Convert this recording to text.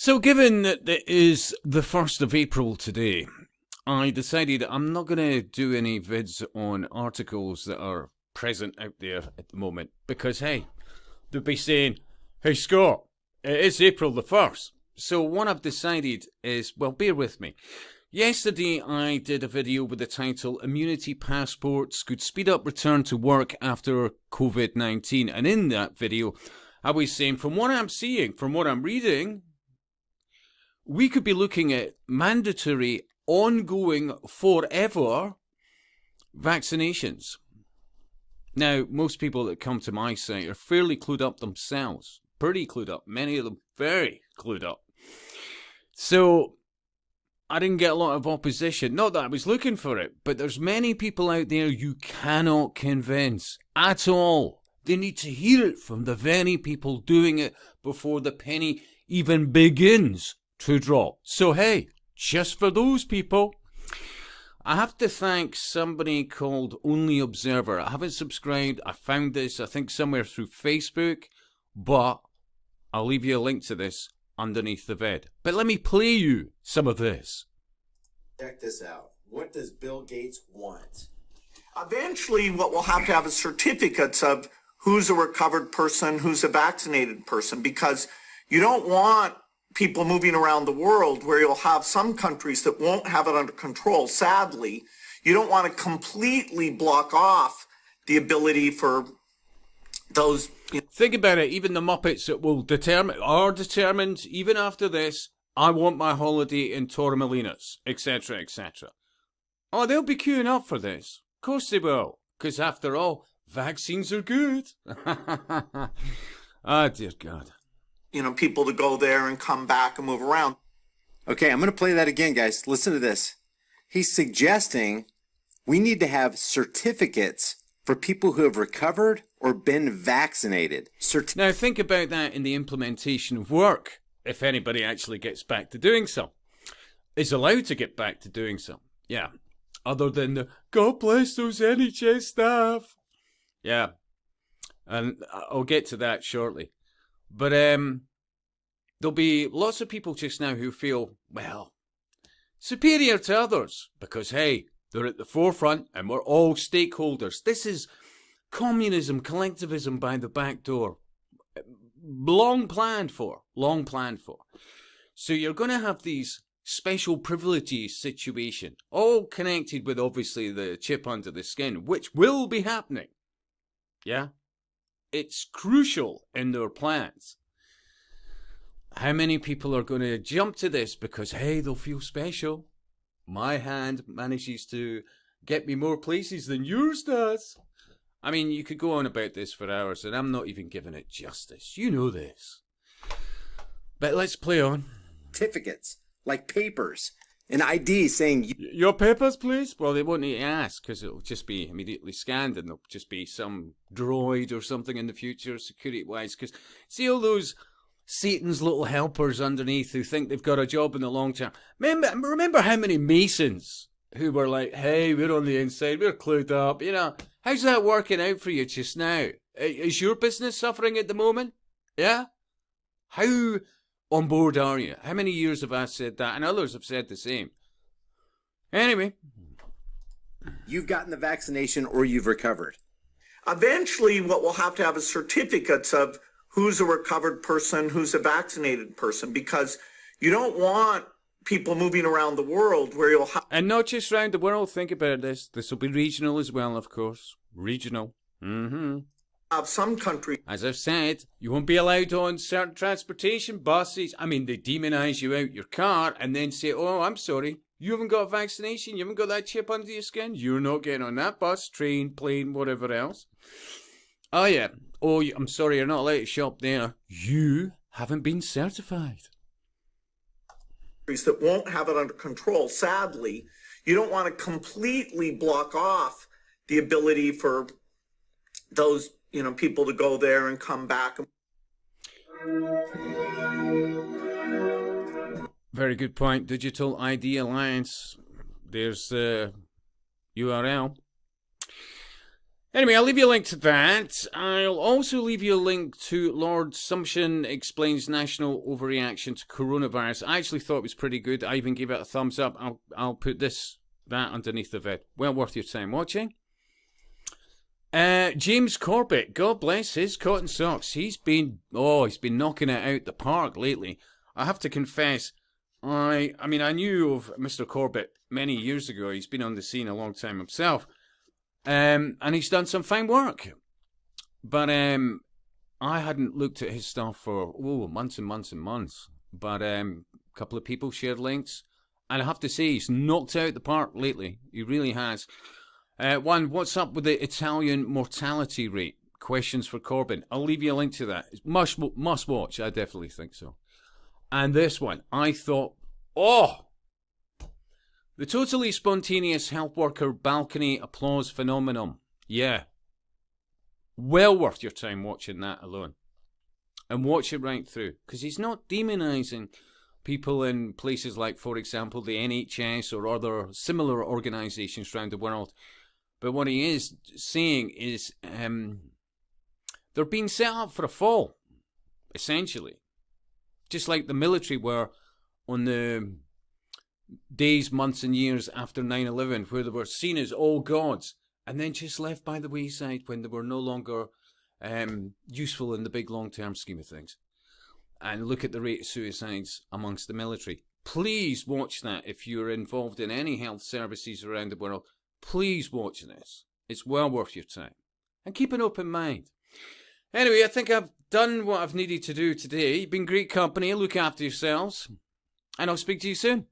So given that it is the 1st of April today, I decided I'm not going to do any vids on articles that are present out there at the moment because, hey, they'll be saying, hey Scott, it is April the 1st. So what I've decided is, well, bear with me. Yesterday I did a video with the title Immunity Passports Could Speed Up Return to Work After COVID-19. And in that video, I was saying, from what I'm seeing, from what I'm reading, we could be looking at mandatory, ongoing, forever vaccinations. Now, most people that come to my site are fairly clued up themselves. Pretty clued up. Many of them very clued up. So I didn't get a lot of opposition. Not that I was looking for it, but there's many people out there you cannot convince at all. They need to hear it from the very people doing it before the penny even begins to drop. So hey, just for those people, I have to thank somebody called Only Observer. I haven't subscribed. I found this, I think, somewhere through Facebook, but I'll leave you a link to this underneath the vid. But let me play you some of this. Check this out. What does Bill Gates want? Eventually, what we'll have is certificates of who's a recovered person, who's a vaccinated person, because you don't want people moving around the world where you'll have some countries that won't have it under control. Sadly, you don't want to completely block off the ability for those. Think about it. Even the Muppets that are determined, even after this, I want my holiday in Torremolinos, etc., etc. Oh, they'll be queuing up for this. Of course they will. Because after all, vaccines are good. Ah, dear God. People to go there and come back and move around. Okay, I'm going to play that again, guys. Listen to this. He's suggesting we need to have certificates for people who have recovered or been vaccinated. Now, think about that in the implementation of work, if anybody actually gets back to doing so. Is allowed to get back to doing so. Yeah. Other than the, God bless those NHS staff. Yeah. And I'll get to that shortly. But there'll be lots of people just now who feel, well, superior to others. Because, hey, they're at the forefront and we're all stakeholders. This is communism, collectivism by the back door. Long planned for. Long planned for. So you're going to have these special privileges situation, all connected with obviously the chip under the skin, which will be happening. Yeah? It's crucial in their plans. How many people are going to jump to this because, hey, they'll feel special? My hand manages to get me more places than yours does. I mean, you could go on about this for hours, and I'm not even giving it justice. You know this. But let's play on. Certificates, like papers, an ID saying... Your papers, please? Well, they won't need to ask, because it'll just be immediately scanned, and there'll just be some droid or something in the future, security-wise. Because see all those Satan's little helpers underneath who think they've got a job in the long term? Remember how many Masons who were like, hey, we're on the inside, we're clued up, How's that working out for you just now? Is your business suffering at the moment? Yeah? How on board are you? How many years have I said that? And others have said the same. Anyway. You've gotten the vaccination or you've recovered. Eventually, what we'll have is certificates of who's a recovered person, who's a vaccinated person, because you don't want people moving around the world where you'll have... And not just around the world, think about this. This will be regional as well, of course. Regional. Have some countries... As I've said, you won't be allowed on certain transportation buses. I mean, they demonize you out your car and then say, oh, I'm sorry, you haven't got a vaccination, you haven't got that chip under your skin, you're not getting on that bus, train, plane, whatever else. Oh, yeah. Oh, I'm sorry, you're not allowed to shop there. You haven't been certified. That won't have it under control. Sadly, you don't want to completely block off the ability for those, people to go there and come back. Very good point. Digital ID Alliance. There's the URL. Anyway, I'll leave you a link to that. I'll also leave you a link to Lord Sumption Explains National Overreaction to Coronavirus. I actually thought it was pretty good. I even gave it a thumbs up. I'll put that underneath the vid. Well worth your time watching. James Corbett, God bless his cotton socks. He's been knocking it out the park lately. I have to confess, I mean, I knew of Mr. Corbett many years ago. He's been on the scene a long time himself. And he's done some fine work. But I hadn't looked at his stuff for months and months and months. But a couple of people shared links. And I have to say, he's knocked out the park lately. He really has. One, what's up with the Italian mortality rate? Questions for Corbyn. I'll leave you a link to that. It's must watch. I definitely think so. And this one, I thought, the totally spontaneous health worker balcony applause phenomenon. Yeah. Well worth your time watching that alone. And watch it right through. Because he's not demonising people in places like, for example, the NHS or other similar organisations around the world. But what he is saying is they're being set up for a fall, essentially. Just like the military were on the days, months and years after 9/11, where they were seen as all gods and then just left by the wayside when they were no longer useful in the big long-term scheme of things. And look at the rate of suicides amongst the military. Please watch that if you're involved in any health services around the world. Please watch this. It's well worth your time. And keep an open mind. Anyway, I think I've done what I've needed to do today. You've been great company. Look after yourselves. And I'll speak to you soon.